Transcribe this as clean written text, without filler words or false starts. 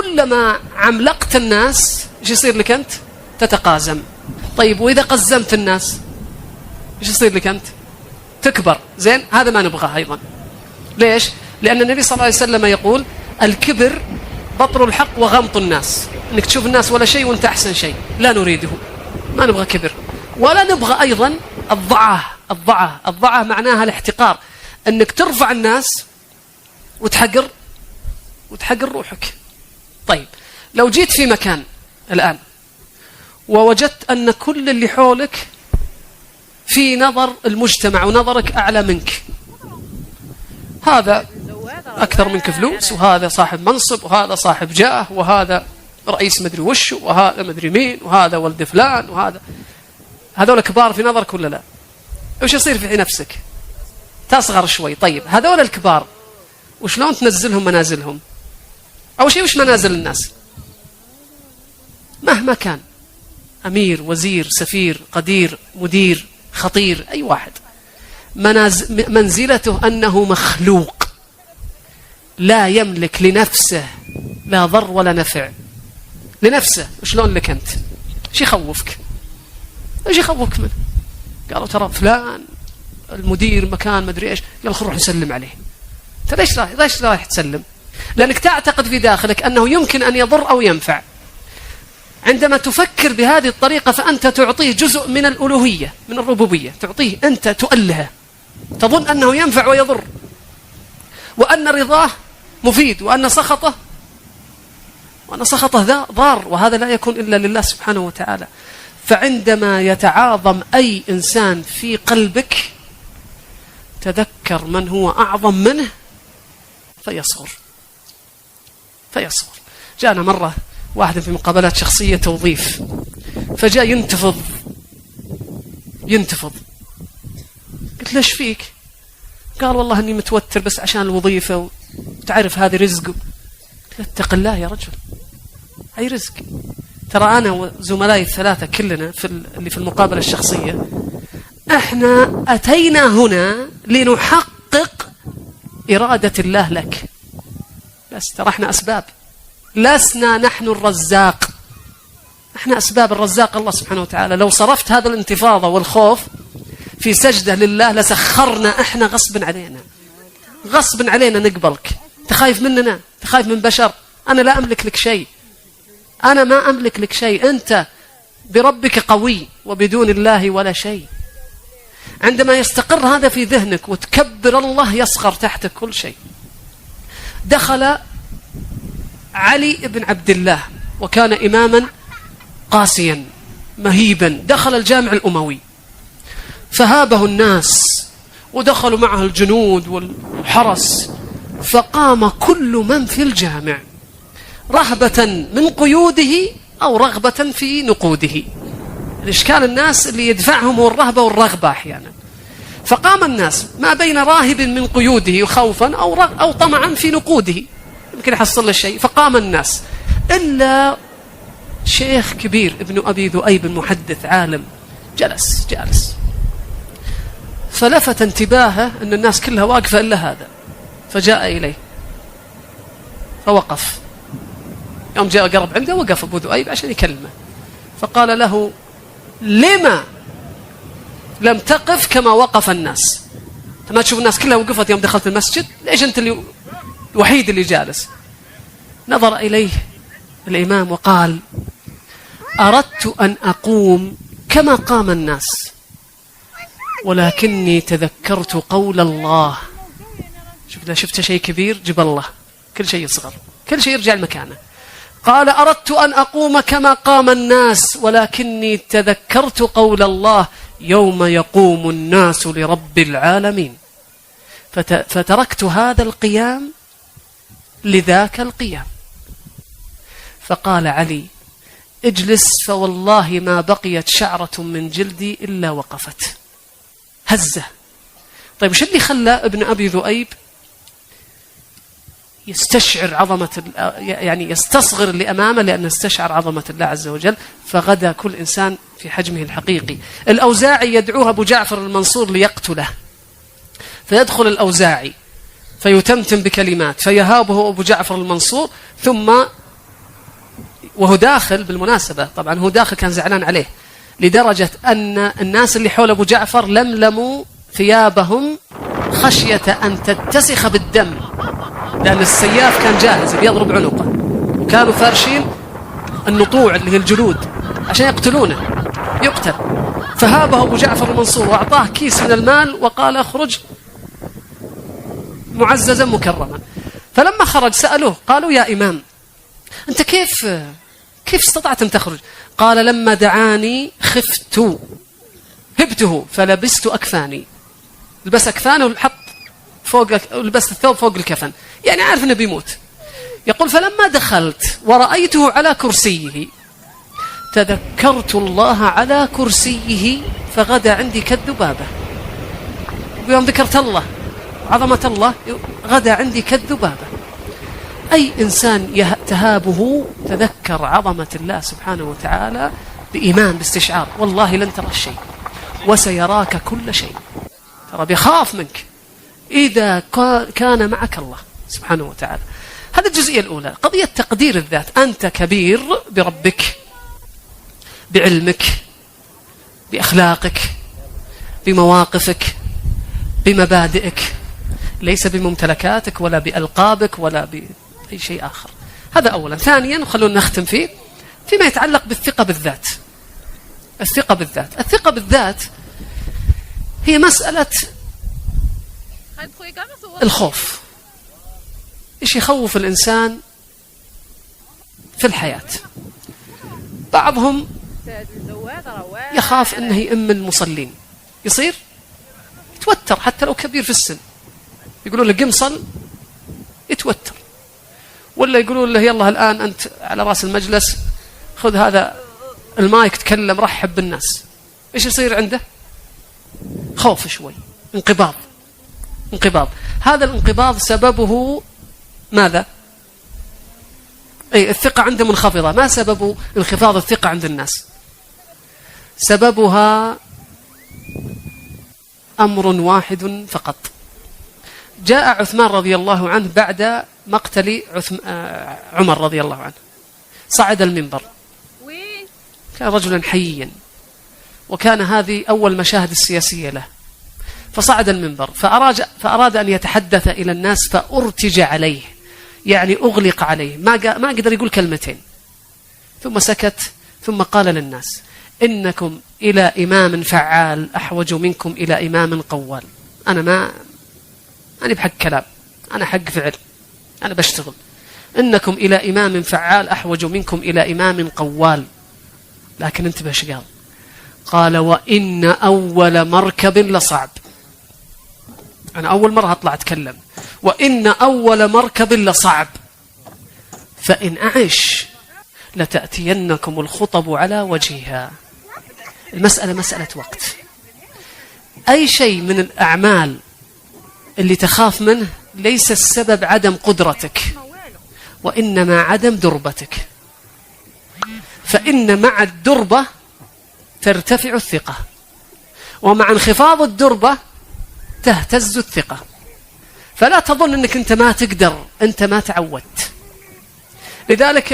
كلما عملقت الناس ايش يصير لك أنت؟ تتقازم. طيب وإذا قزمت الناس ايش يصير لك أنت؟ تكبر. زين، هذا ما نبغاه أيضا. ليش؟ لأن النبي صلى الله عليه وسلم يقول الكبر بطر الحق وغمط الناس، انك تشوف الناس ولا شيء وانت احسن شيء، لا نريده، ما نبغى كبر. ولا نبغى ايضا الضعه معناها الاحتقار، انك ترفع الناس وتحقر روحك. طيب لو جيت في مكان الان ووجدت ان كل اللي حولك في نظر المجتمع ونظرك اعلى منك، هذا أكثر منك فلوس، وهذا صاحب منصب، وهذا صاحب جاه، وهذا رئيس مدري وش، وهذا مدري مين، وهذا ولد فلان، وهذا، هذول كبار في نظرك ولا لا؟ وش يصير في نفسك؟ تصغر شوي. طيب هذول الكبار وشلون تنزلهم منازلهم؟ أول شيء وش منازل الناس؟ مهما كان أمير، وزير، سفير، قدير، مدير، خطير، أي واحد منزلته أنه مخلوق لا يملك لنفسه لا ضر ولا نفع لنفسه. شلون لك أنت؟ ايش يخوفك؟ ايش يخوفك منه؟ قالوا ترى فلان المدير مكان مدري ايش، يلا خل نروح نسلم عليه. انت ليش رايح تسلم؟ لأنك تعتقد في داخلك أنه يمكن أن يضر أو ينفع. عندما تفكر بهذه الطريقة فأنت تعطيه جزء من الألوهية، من الربوبية، تعطيه، أنت تؤلهه، تظن أنه ينفع ويضر، وأن رضاه مفيد، وأن سخطه ضار، وهذا لا يكون إلا لله سبحانه وتعالى. فعندما يتعاظم أي إنسان في قلبك تذكر من هو أعظم منه فيصغر. جاءنا مرة واحد في مقابلات شخصية توظيف، فجاء ينتفض. قلت ليش فيك؟ قال والله أني متوتر بس عشان الوظيفة، وتعرف هذه رزق. قلت اتق الله يا رجل، أي رزق؟ ترى أنا وزملائي الثلاثة كلنا اللي في المقابلة الشخصية، احنا أتينا هنا لنحقق إرادة الله لك بس. ترى احنا أسباب، لسنا نحن الرزاق، احنا أسباب. الرزاق الله سبحانه وتعالى. لو صرفت هذا الانتفاضة والخوف في سجدة لله لسخرنا احنا غصب علينا نقبلك. تخايف مننا، تخايف من بشر. أنا لا أملك لك شيء، أنا ما أملك لك شيء، أنت بربك قوي وبدون الله ولا شيء. عندما يستقر هذا في ذهنك وتكبر الله يصغر تحتك كل شيء. دخل علي بن عبد الله وكان إماما قاسيا مهيبا، دخل الجامع الأموي فهابه الناس ودخلوا معه الجنود والحرس، فقام كل من في الجامع رهبة من قيوده أو رغبة في نقوده. الإشكال الناس اللي يدفعهم هو الرهبة والرغبة أحيانا. فقام الناس ما بين راهب من قيوده خوفا أو طمعا في نقوده، يمكن يحصل له شيء. فقام الناس إلا شيخ كبير ابن أبي ذؤيب محدث عالم جالس، فلفت انتباهه أن الناس كلها واقفة إلا هذا، فجاء إليه فوقف. يوم جاء قرب عنده وقف أبو ذؤيب عشان يكلمه، فقال له لما لم تقف كما وقف الناس؟ ما تشوف الناس كلها وقفت يوم دخلت المسجد، ليش أنت الوحيد اللي جالس؟ نظر إليه الإمام وقال أردت أن أقوم كما قام الناس، ولكني تذكرت قول الله. شفت شيء كبير، جب الله كل شيء يصغر، كل شيء يرجع لمكانه. قال أردت أن أقوم كما قام الناس، ولكني تذكرت قول الله يوم يقوم الناس لرب العالمين، فتركت هذا القيام لذاك القيام. فقال علي اجلس، فوالله ما بقيت شعرة من جلدي إلا وقفت، هزه. طيب وش اللي خلى ابن أبي ذؤيب يستشعر عظمة، يعني يستصغر اللي أمامه؟ لأنه استشعر عظمة الله عز وجل. فغدا كل إنسان في حجمه الحقيقي. الأوزاعي يدعوه أبو جعفر المنصور ليقتله، فيدخل الأوزاعي فيتمتم بكلمات فيهابه أبو جعفر المنصور، ثم وهو داخل بالمناسبة، طبعا هو داخل كان زعلان عليه، لدرجة أن الناس اللي حول أبو جعفر لملموا ثيابهم خشية أن تتسخ بالدم، لأن السياف كان جاهز بيضرب عنقه، وكانوا فارشين النطوع اللي هي الجلود عشان يقتلونه، يقتل. فهابه أبو جعفر المنصور وأعطاه كيس من المال وقال اخرج معززا مكرما. فلما خرج سألوه قالوا يا إمام أنت كيف استطعت أن تخرج؟ قال لما دعاني خفت هبته فلبست أكفاني، لبس أكفانه وحط لبست الثوب فوق الكفن، يعني عارف أنه بيموت. يقول فلما دخلت ورأيته على كرسيه تذكرت الله على كرسيه فغدا عندي كالذبابة. ويوم ذكرت الله عظمة الله غدا عندي كالذبابة. أي إنسان تهابه تذكر عظمة الله سبحانه وتعالى بإيمان باستشعار، والله لن ترى الشيء وسيراك كل شيء. ترى بيخاف منك إذا كان معك الله سبحانه وتعالى. هذه الجزئية الأولى، قضية تقدير الذات. أنت كبير بربك، بعلمك، بأخلاقك، بمواقفك، بمبادئك، ليس بممتلكاتك ولا بألقابك ولا بأي شيء آخر. هذا أولا. ثانيا وخلونا نختم فيما يتعلق بالثقة بالذات. الثقة بالذات، الثقة بالذات هي مسألة الخوف. إيش يخوف الإنسان في الحياة؟ بعضهم يخاف أنه يئم المصلين، يصير يتوتر حتى لو كبير في السن، يقولون له قم صل يتوتر، ولا يقولون له يلا الآن أنت على رأس المجلس خذ هذا المايك تكلم رحب بالناس، إيش يصير عنده؟ خوف شوي، انقباض. هذا الانقباض سببه ماذا؟ أي الثقة عنده منخفضة. ما سبب انخفاض الثقة عند الناس؟ سببها أمر واحد فقط. جاء عثمان رضي الله عنه بعد مقتل عمر رضي الله عنه، صعد المنبر، كان رجلا حييا، وكان هذه أول مشاهد السياسية له، فصعد المنبر فأراد أن يتحدث إلى الناس فأرتج عليه، يعني أغلق عليه، ما قدر يقول كلمتين، ثم سكت، ثم قال للناس إنكم إلى إمام فعال أحوج منكم إلى إمام قوال. أنا بحق كلام، أنا حق فعل، أنا بشتغل. إنكم إلى إمام فعال أحوج منكم إلى إمام قوال. لكن انتبه ايش قال وإن أول مركب لصعب. أنا أول مرة أطلع أتكلم، وإن أول مركب لصعب فإن أعش لتأتينكم الخطب على وجهها. المسألة مسألة وقت. أي شيء من الأعمال اللي تخاف منه ليس السبب عدم قدرتك، وإنما عدم دربتك، فإن مع الدربة ترتفع الثقة، ومع انخفاض الدربة تهتز الثقة. فلا تظن أنك أنت ما تقدر، أنت ما تعودت. لذلك